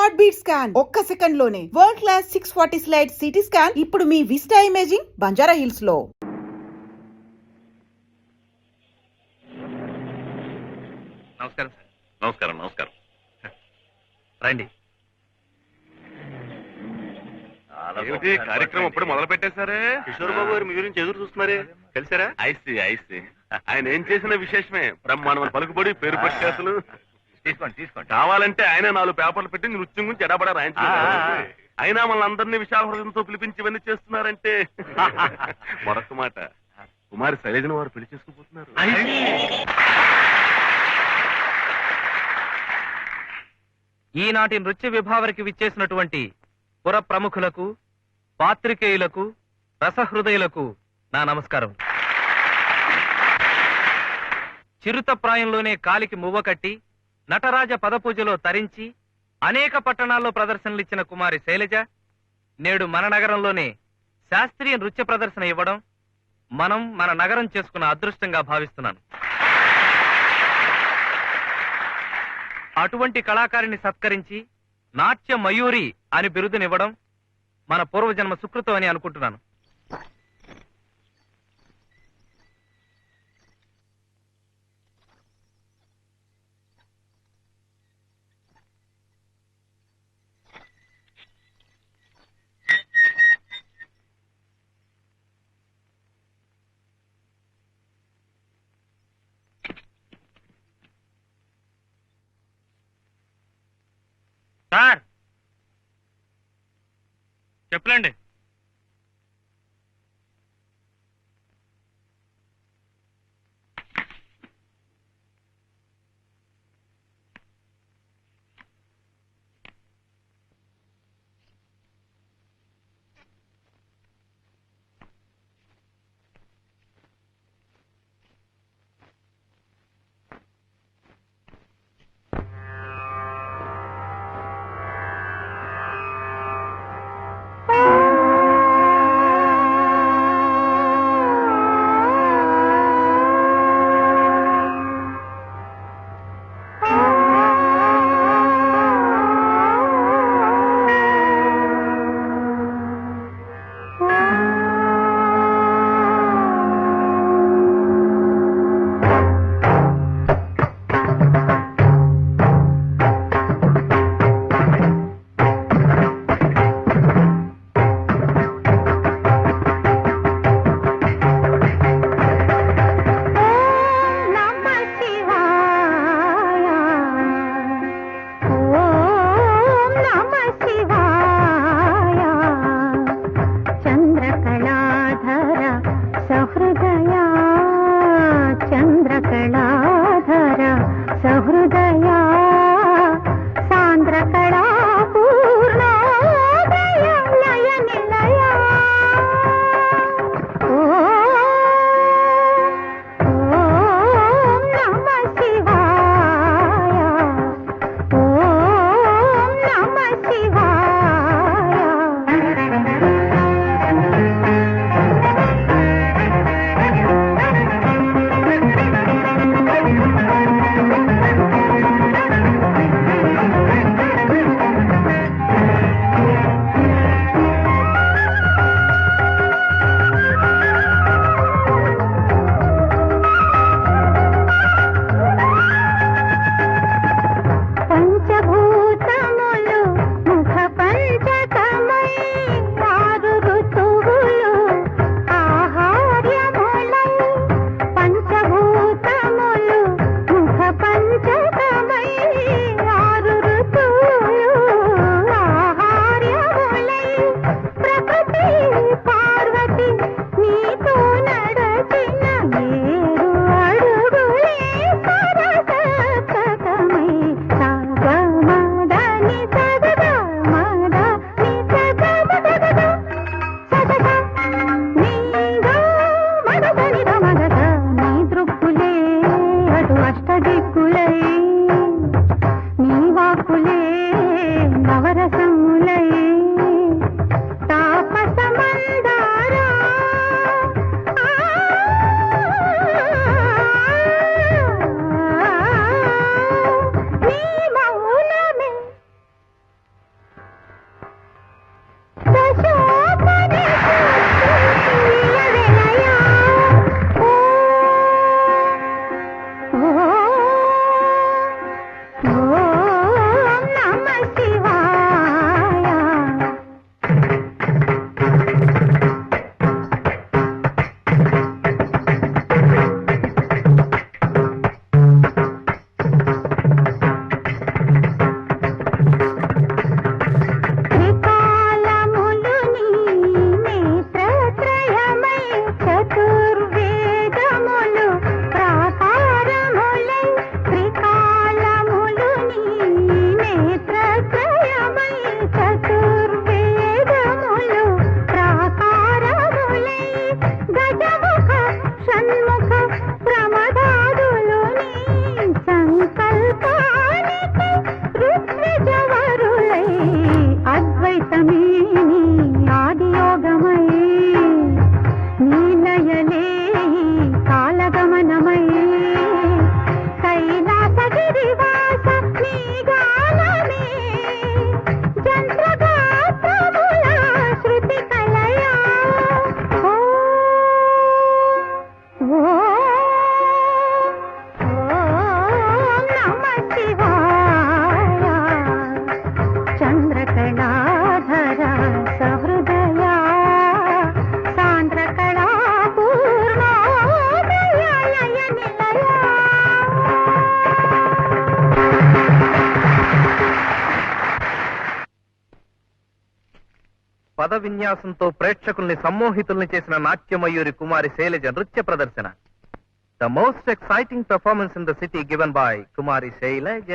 Heart beat scan ఒక్క second లోనే world class 640 slide CT scan ఇప్పుడు మీ విస్టా ఇమేజింగ్ బంజారా హిల్స్ లో. నమస్కారం సార్. నమస్కారం. నమస్కారం. రండి. ఏమిటి కార్యక్రమం అప్పుడు మొదలు పెట్టేశారే? కిషోర్ బాబు గారు మీ గురించి ఎదురు చూస్తున్నారే, కలిసారా? ఐసి ఆయన ఏం చేసిన విశేషమే. బ్రహ్మాండమైన పలుకుబడి, పేరు ప్రఖ్యాతులు. తీసుకోండి. కావాలంటే ఆయన 4 పేపర్లు పెట్టి నృత్యం గురించి ఎడబడా రాయించుకున్నారు. అయినా మన అందరినీ విశాల హృదయంతో పిలిపించి ఇవన్నీ చేస్తున్నారంటే మరొక మాట, కుమారి శైలజను వారు పెళ్లి చేసుకుపోతున్నారు. ఈనాటి నృత్య విభావరికి విచ్చేసినటువంటి పుర ప్రముఖులకు, పాత్రికేయులకు, రసహృదయులకు నా నమస్కారం. చిరుత ప్రాయంలోనే కాలికి మువ్వ కట్టి నటరాజ పదపూజలో తరించి అనేక పట్టణాల్లో ప్రదర్శనలిచ్చిన కుమారి శైలజ నేడు మన నగరంలోనే శాస్త్రీయ నృత్య ప్రదర్శన ఇవ్వడం మనం మన నగరం చేసుకున్న అదృష్టంగా భావిస్తున్నాను. అటువంటి కళాకారిని సత్కరించి నాట్య మయూరి అని బిరుదునివ్వడం మన పూర్వజన్మ సుకృతం అని అనుకుంటున్నాను. సార్ చెప్పలేండి. పద విన్యాసంతో ప్రేక్షకుల్ని సమ్మోహితుల్ని చేసిన నాట్యమయూరి కుమారి శైలజ నృత్య ప్రదర్శన. The most exciting performance in the city given by Kumari Shailaja.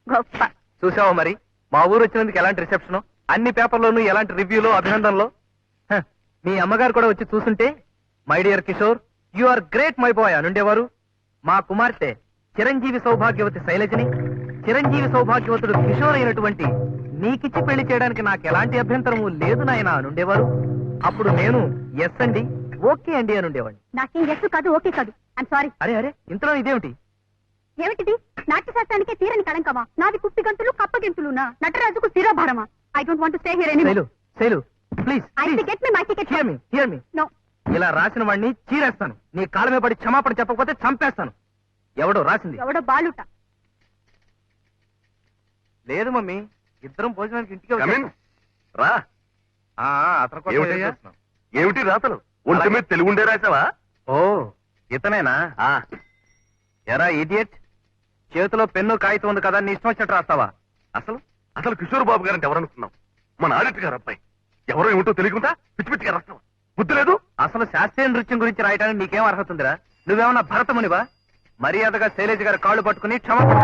గొప్ప. చూసావా మరి మా ఊరు వచ్చినందుకు ఎలాంటి రిసెప్షన్, అన్ని పేపర్లోనూ ఎలాంటి రివ్యూలు, అభినందనలు. మీ అమ్మగారు కూడా వచ్చి చూస్తుంటే my dear Kishore you are great my boy అనుండేవారు. మా కుమార్తె చిరంజీవి సౌభాగ్యవతి శైలజని చిరంజీవి సౌభాగ్యవతుడు కిషోర్ అయినటువంటి నీకిచ్చి పెళ్లి చేయడానికి నాకు ఎలాంటి అభ్యంతరము లేదు నాయన అనుండేవారు. అప్పుడు నేను ఎస్ అండి, ఓకే అండి అనుండేవాడిని. నాకేం ఎస్ కాదు, ఓకే కాదు. I'm sorry. అరే అరే ఇంతలో ఇదేమిటి? ఏమిటిది? నాట్యశాస్త్రానికే తీరని కళంకమా? నాది కుప్పి గంతులు కప్పగింతులునా? నటరాజుకు శిరోభారమా? I don't want to stay here anymore. Shailu Shailu please I get me my ticket. Here me. No. ఇలా రాసిన వాడిని చీరేస్తాను. నీ కాళ్ళమే పడి క్షమాపణ చెప్పకపోతే చంపేస్తాను. ఎవడో రాసింది? ఎవడో బాలుట. లేదు మమ్మీ, ఇద్దరం భోజనానికి ఇంటికి Come in. వచ్చాం. రా. అతని కోసం ఏమిటయ్యా? ఎదురు చూస్తున్నాం. ఏమిటి రాతలు? ఒంటి మీద తెలుగుండే రాసావా? ఓ ఇతనేనా? ఎరా ఇడియట్, చేతిలో పెన్ను కాగితం ఉంది కదా, నీ ఇష్టం వచ్చినట్టు రాస్తావా? అసలు అసలు కిషోర్ బాబు గారంటే ఎవరనుకున్నాం? మన ఆడిటర్ గారు అబ్బాయి. ఎవరో ఏమిటో తెలియకుండా పిచ్చి పిచ్చిగా రాస్తావా? బుద్ధి లేదు. అసలు శాస్త్రీయ నృత్యం గురించి రాయడానికి నీకేం అర్హత ఉందిరా? నువ్వేమన్నా భరతమునివా? మర్యాదగా శైలేజ్ గారి కాళ్ళు పట్టుకుని క్షమాపణ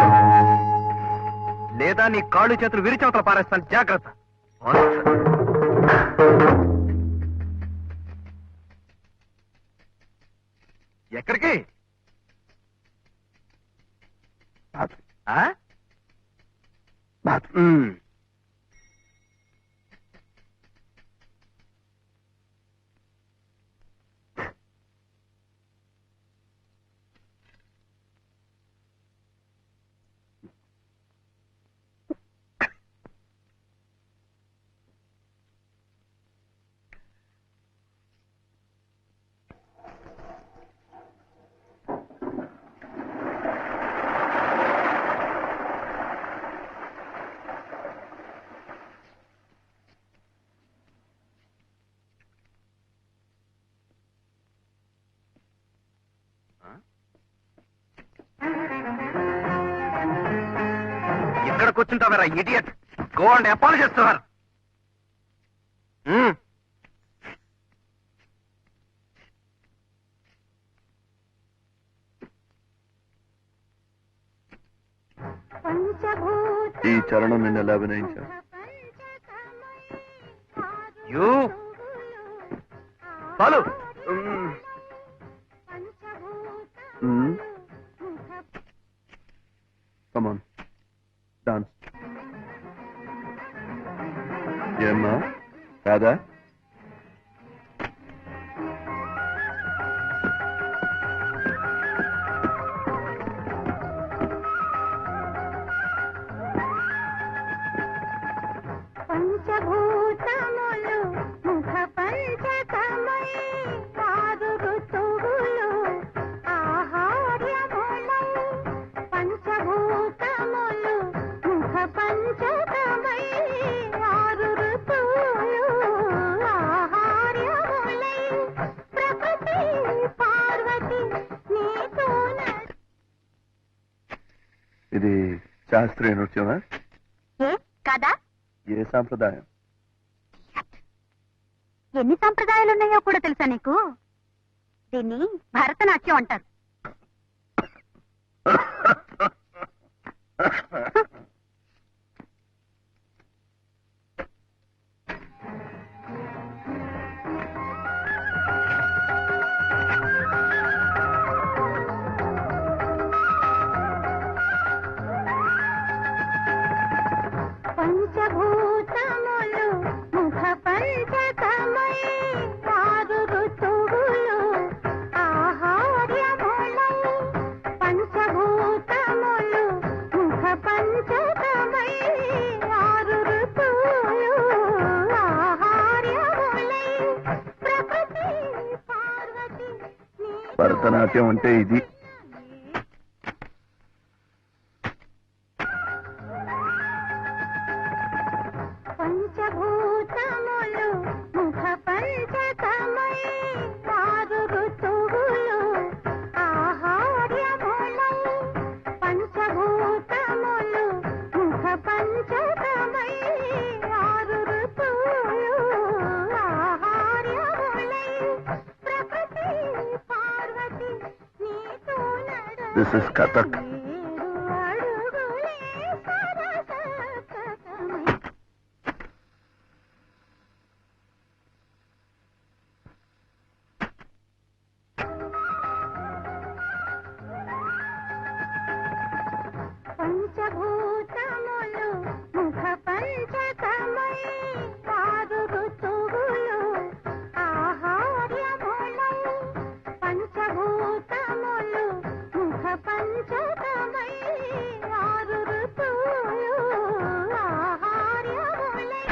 లేదా నీ కాళ్ళు చేతులు విరిచవతల పారేస్తాను, జాగ్రత్త. ఎక్కడికి? ఆ? ఉమ్. ఎక్కడ కూర్చుంటావరా idiot? Go and apologize to her. ఈ చరణం నిన్న ఎలా అభినయించావు? యూ చాలు. Come on dance. ఏమ్మా కాదా? పంచభూతములు ముఖ పంచకమై ఆరు ఋతువులు ఆహార్యములై. పంచభూతములు ముఖ పంచకమై ఆరు ఋతువులు ఆహార్యములై. ప్రకృతి పార్వతి నీతో. ఇది శాస్త్రీయ నృత్యమా? ఏ కదా? ఏ సాంప్రదాయం? ఎన్ని సంప్రదాయాలున్నాయో కూడా తెలుసా నీకు? దీన్ని భరతనాట్యం అంటారు. పంచభూతములు ముఖ పంచకమై ఆరు ఋతువులు ఆహార్యములై. పంచభూతములు ముఖ పంచకమై ఆరు ఋతువులు ఆహార్యములై. ప్రకృతి పార్వతి భరతనాట్యం అంటే ఇది. పంచభూతములు ముఖ పంచకమై ఆరు ఋతువులు ఆహార్యములై. పంచభూతములు ముఖ పంచకమై ఆరు ఋతువులు దిస్ ఇస్ కథక్. పంచభూతములు ముఖ పంచకమై ఆరు ఋతువులు ఆహార్యములై పంచభూతములు ముఖ పంచకమై ఆరు ఋతువులు ఆహార్యములై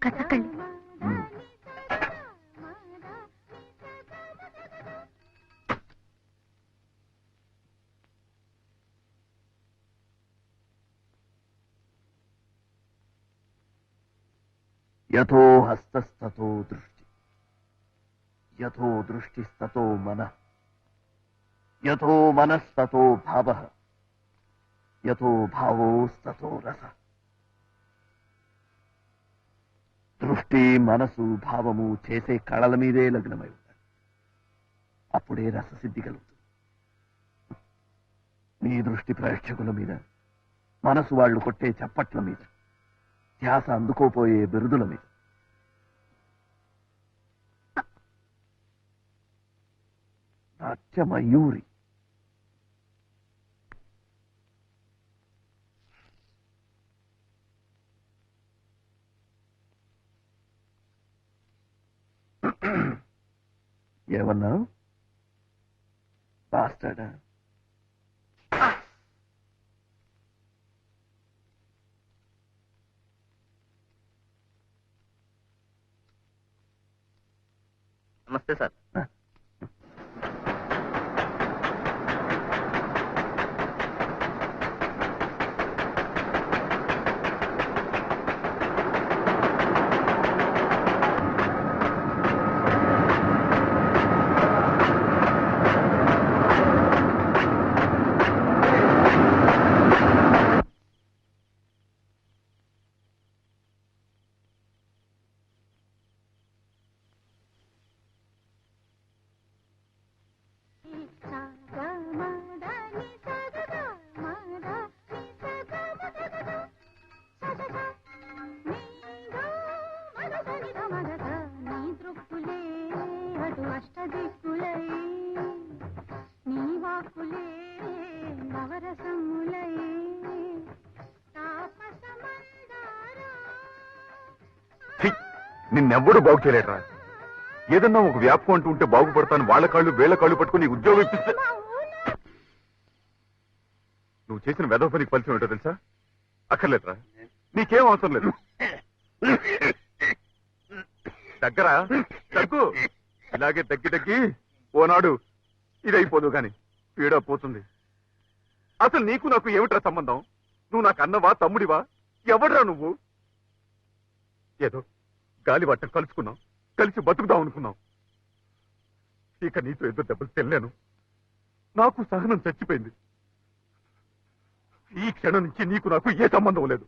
కథకళి యథో హస్తస్తతో దృష్టి, యథో దృష్టిస్తతో మనః, యథో మనస్తతో భావః, యథో భావోస్తతో రసః. దృష్టి, మనసు, భావము చేసే కళల మీదే లగ్నమై ఉంటాయి. అప్పుడే రససిద్ధి కలుగుతుంది. నీ దృష్టి ప్రేక్షకుల మీద, మనసు వాళ్ళు కొట్టే చప్పట్ల మీద, ధ్యాస అందుకోపోయే బిరుదుల మీద. నాట్యమయూరి. ఏమన్నా బాస్టాడా? నమస్తే సార్. నిన్నెవ్వడు బాగు చేయలేటరా. ఏదన్నా ఒక వ్యాపకం అంటూ ఉంటే బాగుపడతాను, వాళ్ళ కాళ్ళు వేళ్ల కాళ్ళు పట్టుకుని నీకు ఉద్యోగం ఇప్పిస్తే నువ్వు చేసిన వెధవ పనికి ఫలితం ఏంటో తెలుసా? అక్కర్లేదురా, నీకేం అవసరం లేదు. దగ్గరా దగ్గు, ఇలాగే తగ్గి ఓనాడు ఇదైపోదు గాని పీడ పోతుంది. అసలు నీకు నాకు ఏమిట్రా సంబంధం? నువ్వు నాకు అన్నవా, తమ్ముడివా, ఎవడ్రా నువ్వు? ఏదో గాలి వట్టం కలుసుకున్నాం, కలిసి బతుకుదాం అనుకున్నాం. ఇక నీతో ఎదురు దెబ్బలు తెల్లాను. నాకు సహనం చచ్చిపోయింది. ఈ క్షణం నుంచి నీకు నాకు ఏ సంబంధం లేదు.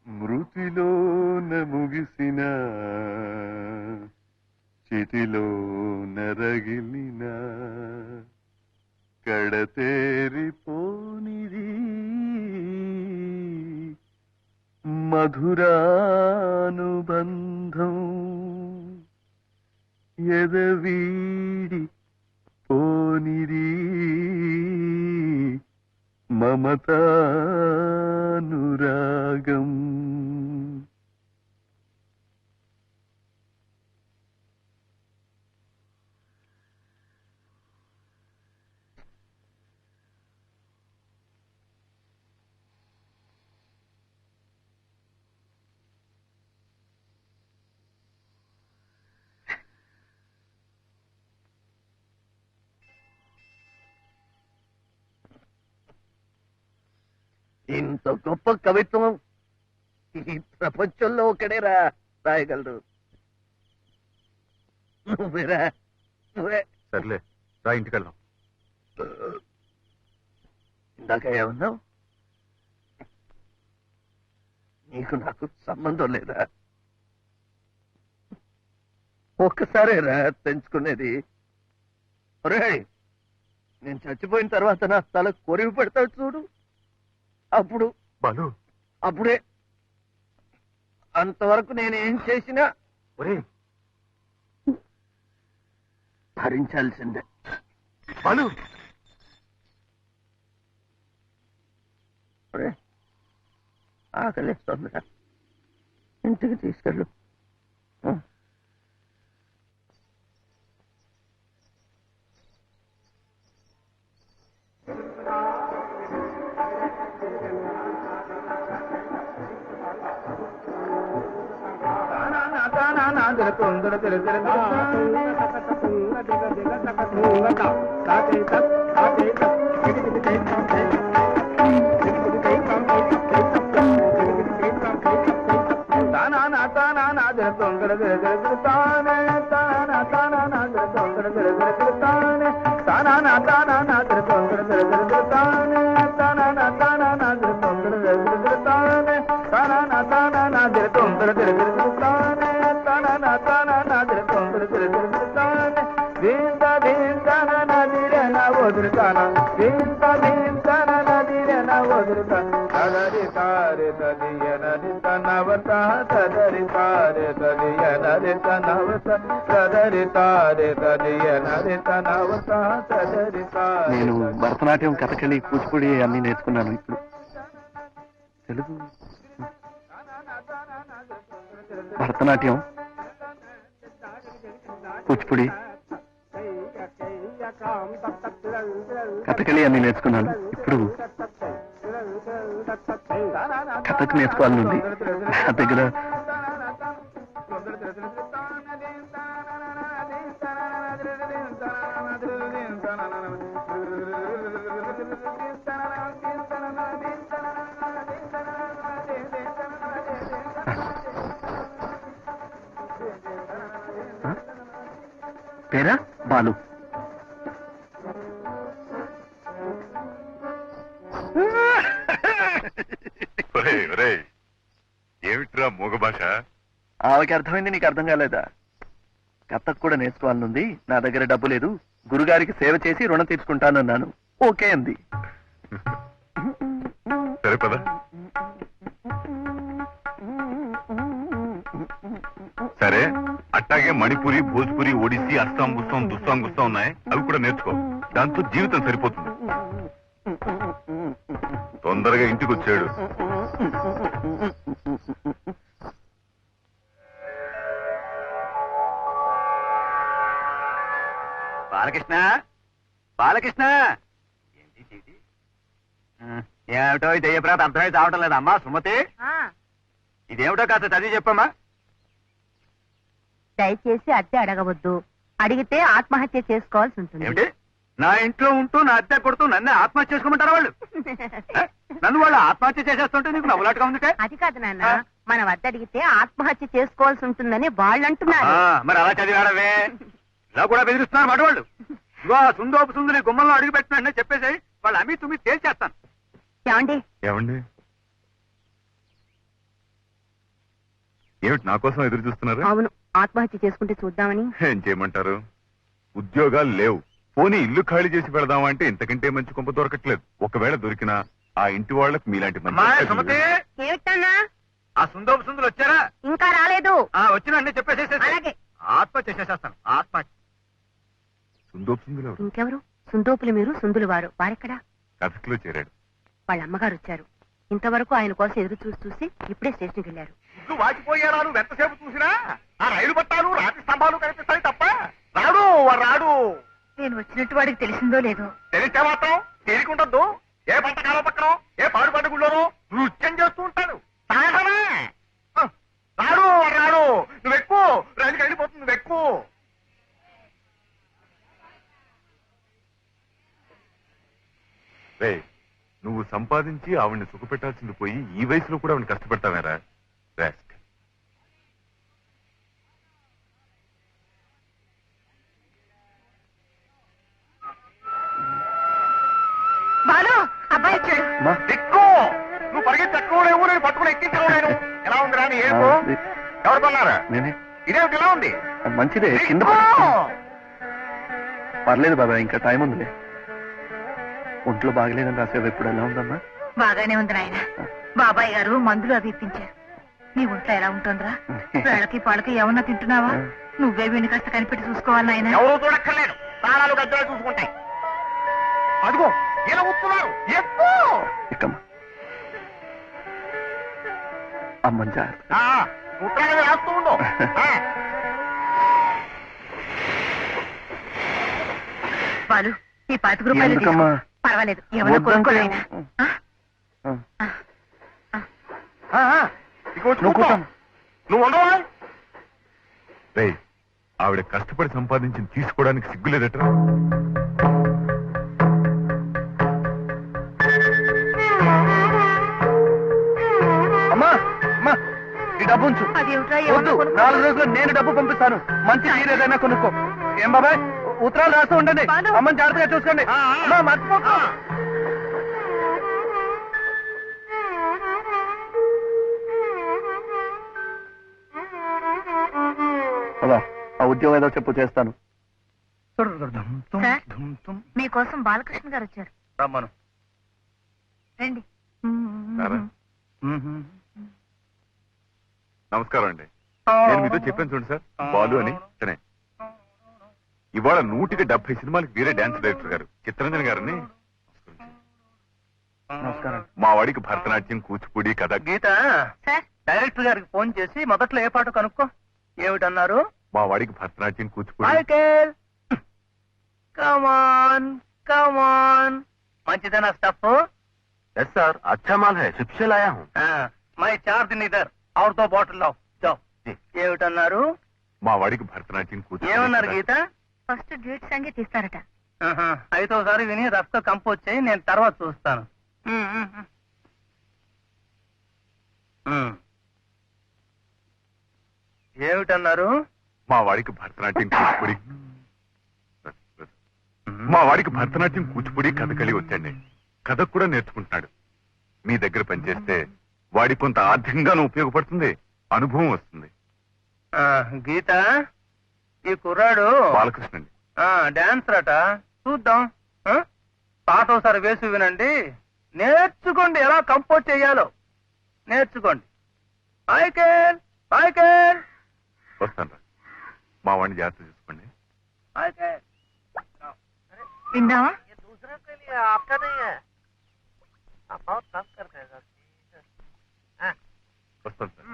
మృతిలోన ముగిసిన చితిలో నరగిలిన కడతేరిపోనిది మధురానుబంధం ఎదవీడి పోనిది మమతానురాగం. ఇంత గొప్ప కవిత్వం ఈ ప్రపంచంలో ఒకడేరా రాయగలరు. నువ్వేరా, నువ్వే. సర్లే రా, ఇంటికి వెళ్దాం. ఇందాక ఏమన్నావు? నీకు నాకు సంబంధం లేదా? ఒక్కసారేరా తెంచుకునేది. ఒరేయ్, నేను చచ్చిపోయిన తర్వాత నా తల కొరివి పెడతాడు చూడు, బాలు అప్పుడే. అంతవరకు నేనేం చేసినా ఒరేయ్ భరించాల్సిందే. బాలు ఒరే, ఆకలిస్తోందిరా, ఇంటికి తీసుకెళ్ళు. నేను భరతనాట్యం, కథకళి, కూచిపూడి అన్ని నేర్చుకున్నాను. ఇప్పుడు తెలుగు, భరతనాట్యం, కూచిపూడి, కథకళి అన్ని నేర్చుకున్నాను. ఇప్పుడు కథకు నేర్చుకోవాలని ఉంది. నా దగ్గర పేరా బాలు. ఏమిట్రా మూగ భాష? ఆమెకి అర్థమైంది, నీకు అర్థం కాలేదా? కథకు కూడా నేర్చుకోవాలనుంది. నా దగ్గర డబ్బు లేదు, గురుగారికి సేవ చేసి రుణం తీర్చుకుంటానన్నాను. ఓకే అంది. సరే పద. సరే, అట్టాగే మణిపురి, భోజ్పురి, ఒడిస్సీ, అస్సాం, గుస్సాం, దుస్సాం, గుస్సాం ఉన్నాయి. అవి కూడా నేర్చుకో. దాంతో జీవితం సరిపోతుంది. తొందరగా ఇంటికి వచ్చాడు. బాలకృష్ణ, బాలకృష్ణ, ఏమిటో ఈ దెయ్యప్రాత అర్థమై చావటం లేదమ్మా. సుమతి, ఇదేమిటో కాస్త చదివి చెప్పమ్మా. దయచేసి అద్దె అడగవద్దు, అడిగితే ఆత్మహత్య చేసుకోవాల్సి ఉంటుంది. ఏమిటి, నా ఇంట్లో ఉంటూ నా అద్దె కొడుతూ నన్ను ఆత్మహత్య చేసుకోమంటారా వాళ్ళు? నన్ను వాళ్ళు ఆత్మహత్య చేసేస్తుంటే నీకు నవ్వులాటగా ఉందిటే. అది కాదు నాన్న, మన వద్ద అడిగితే ఆత్మహత్య చేసుకోవాల్సి ఉంటుందని వాళ్ళు అంటున్నారు. మరి అలా చదివాడవే, ఇలా కూడా బెదిరిస్తున్నారు మాట వాళ్ళు. ఇగో సుందోపు సుందరి గుమ్మంలో అడుగు పెట్టినా చెప్పేసి వాళ్ళు అమ్మి తుమ్మి తేల్చేస్తాను. ఏమండి ఏమండి, ఏమిటి నా కోసం ఎదురు చూస్తున్నారు? అవును, ఆత్మహత్య చేసుకుంటే చూద్దామని. ఏం చేయమంటారు? ఉద్యోగాలు లేవు. పోనీ ఇల్లు ఖాళీ చేసి పెడదామంటే ఇంతకంటే మంచి కొంప దొరకట్లేదు. ఒకవేళ దొరికినా ఆ ఇంటి వాళ్ళకి మీలాంటి మంచి ఏమిటన్నా? ఆ సుందోపు సుందరు వచ్చారా? ఇంకా రాలేదు. వచ్చిన చెప్పేసేసి అలాగే. ఆత్మహత్య చేసేస్తాను. ఆత్మహత్య. సుందోపుసుందులు ఇంకెవరు? సుందోపులు మీరు, సుందులు వారు. వారెక్కడా? కథకులో చేరాడు. వాళ్ళ అమ్మగారు వచ్చారు. ఇంతవరకు ఆయన కోసం ఎదురు చూసి చూసి ఇప్పుడే స్టేషన్కి వెళ్ళారు. వాచిపోయారా? నువ్వు ఎంతసేపు చూసినా ఆ రైలు పట్టాలు, రాతి స్తంభాలు కనిపిస్తాయి తప్ప రాడు రాడు. నేను వచ్చినట్టు వాడికి తెలిసిందో లేదో. తెలిస్తే మాత్రం తేలికుండద్దు. ఏ పంటకాల పక్కన, ఏ పాడు పండుగల్లోనూ నృత్యం చేస్తూ ఉంటాడు. సాహసమే. రాడు రాడు. నువ్వు ఎక్కువ రైలుకి వెళ్ళిపోతుంది. నువ్వు ఎక్కువ. రే, నువ్వు సంపాదించి ఆవిడ్ని సుఖపెట్టాల్సింది పోయి ఈ వయసులో కూడా ఆవిడ కష్టపెడతావేరా? బాలు, అబ్బాయి వచ్చాడు. దిక్కు, నువ్వు పరిగెత్తి ఎక్కడో లేవు, నేను పట్టుకుని ఎక్కించను నేను. ఎలా ఉంది రాని ఏడుపు? ఎవరు కొన్నారా? నేనే. ఇదేమిటి ఇలా ఉంది? మంచిదే, కింద పర్లేదు బాబాయ్, ఇంకా టైం ఉందిలే. ఒంట్లో బాగలేదని రాసేవి ఇప్పుడు ఎలా ఉందమ్మా? బాగానే ఉంది నాయన. బాబాయ్ గారు మందులు అవి ఇప్పించారు. నీ ఒంట్లో ఎలా ఉంటుందిరా? వేళకి పాలకి ఏమన్నా తింటున్నావా? నువ్వే వీడిని కాస్త కనిపెట్టి చూసుకోవాలి నాయన. ఎవరు చూడక్కర్లేదు, ప్రాణాలు గద్దలు చూసుకుంటాయి. అదిగో ఇలా వస్తున్నారు. ఎక్కువ ఎక్కమ్మా. అమ్మని జాగ్రత్త. ఉత్తరాలు రాస్తూ ఉండు. బాలు, ఈ 25 రూపాయలు తీసుకో. ఎందుకమ్మా? పర్వాలేదు, ఏమన్నా కొనుక్కోలేనా? నువ్వు ఉండవా? రేయ్, ఆవిడ కష్టపడి సంపాదించి తీసుకోవడానికి సిగ్గులేదట. అమ్మా అమ్మా, ఈ డబ్బు ఉంచు. అదేమిట్రా, వద్దు, ఏమన్నా 4 రోజుల్లో నేను డబ్బు పంపిస్తాను. మంచి చీర ఏదైనా కొనుక్కో. ఏం బాబాయ్, ఉత్తరాలు రాస్తూ ఉండండి. బాలు. అమ్మని జాగ్రత్తగా చూసుకోండి. అమ్మా, మర్చిపోకు. బాబా, ఆ ఉద్యోగం ఏదో చెప్పు, చేస్తాను. సార్, మీకోసం బాలకృష్ణ గారు వచ్చారు. రమ్మను. రండి. సారా? నమస్కారం అండి. నేను మీతో చెప్పాను చూడండి సార్, బాలు అని తనే. ఇవాళ 170 సినిమాలకు వేరే డాన్స్ డైరెక్టర్ గారు చిత్తరంజన్ గారిని. నమస్కారం. మా వాడికి భరతనాట్యం, కూచిపూడి, కథ. గీత, సార్, డైరెక్టర్ గారికి ఫోన్ చేసి మొదట్లో ఏ పాట కనుక్కో. ఏమిటన్నారు? మా వాడికి భరతనాట్యం, కూచిపూడి. మైకేల్, కమాన్ కమాన్. మంచిదేనా స్టఫ్? ఎస్ సార్, అచ్చా మాల్ హై, శిప్సే లాయా హూం. మై 4 दिन इधर और 2 बॉटल लाओ. जाओ. ఏమిటన్నారు? మా వాడికి భరతనాట్యం, కూచిపూడి. ఏమన్నారు గీత? ఫస్ట్ డ్యూట్ సంగీత తీస్తారట. అయితే ఒకసారి విని రఫ్ గా కంపోజ్ చేయి, నేను తర్వాత చూస్తాను. ఏమిటన్నారు? మా వాడికి భరతనాట్యం, కూచిపూడి. మా వాడికి భరతనాట్యం, కూచిపూడి, కథకళి వచ్చండి. కథకు కూడా నేర్చుకుంటున్నాడు. మీ దగ్గర పనిచేస్తే వాడి కొంత ఆర్థికంగానూ ఉపయోగపడుతుంది, అనుభవం వస్తుంది. గీత, ఈ కుర్రాడు బాలకృష్ణ అండి. డాన్సర్ అట. చూద్దాం. పాట ఒకసారి వేసి వినండి, నేర్చుకోండి. ఎలా కంపోజ్ చేయాలో నేర్చుకోండి. Michael, Michael. వస్తాను రా. మా వాడిని జాగ్రత్త చూసుకోండి. మైకేల్. విందామా? వస్తాను sir.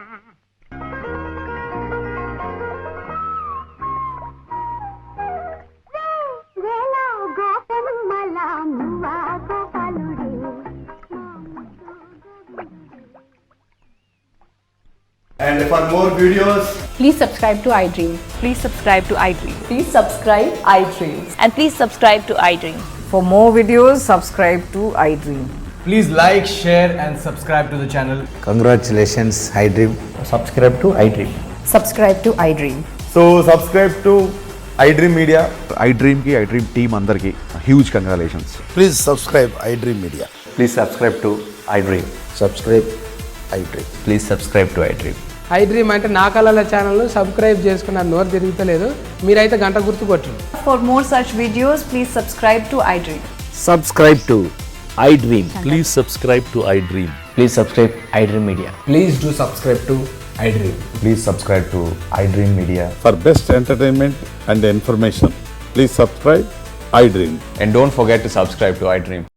And for more videos, Please subscribe to iDream. Please subscribe to iDream. Please subscribe iDream. And please subscribe to iDream. For more videos, subscribe to iDream. please like, share, and subscribe to the channel. Congratulations, iDream. Subscribe to iDream. Subscribe to iDream. So, subscribe to iDream Media. iDream ki iDream team andarki huge congratulations. Please subscribe iDream Media. Please subscribe to iDream. Subscribe iDream. Please subscribe to iDream. iDream అంటే నా కళల channel subscribe చేసుకున్న నోరు తిరుగుతలేదు. మీరైతే గంట గుర్తు కొట్టండి. For more such videos, please subscribe to iDream. Subscribe to iDream. Please subscribe to iDream. Please subscribe iDream Media. Please do subscribe to iDream. Please subscribe to iDream Media. For best entertainment and information, please subscribe iDream. And don't forget to subscribe to iDream.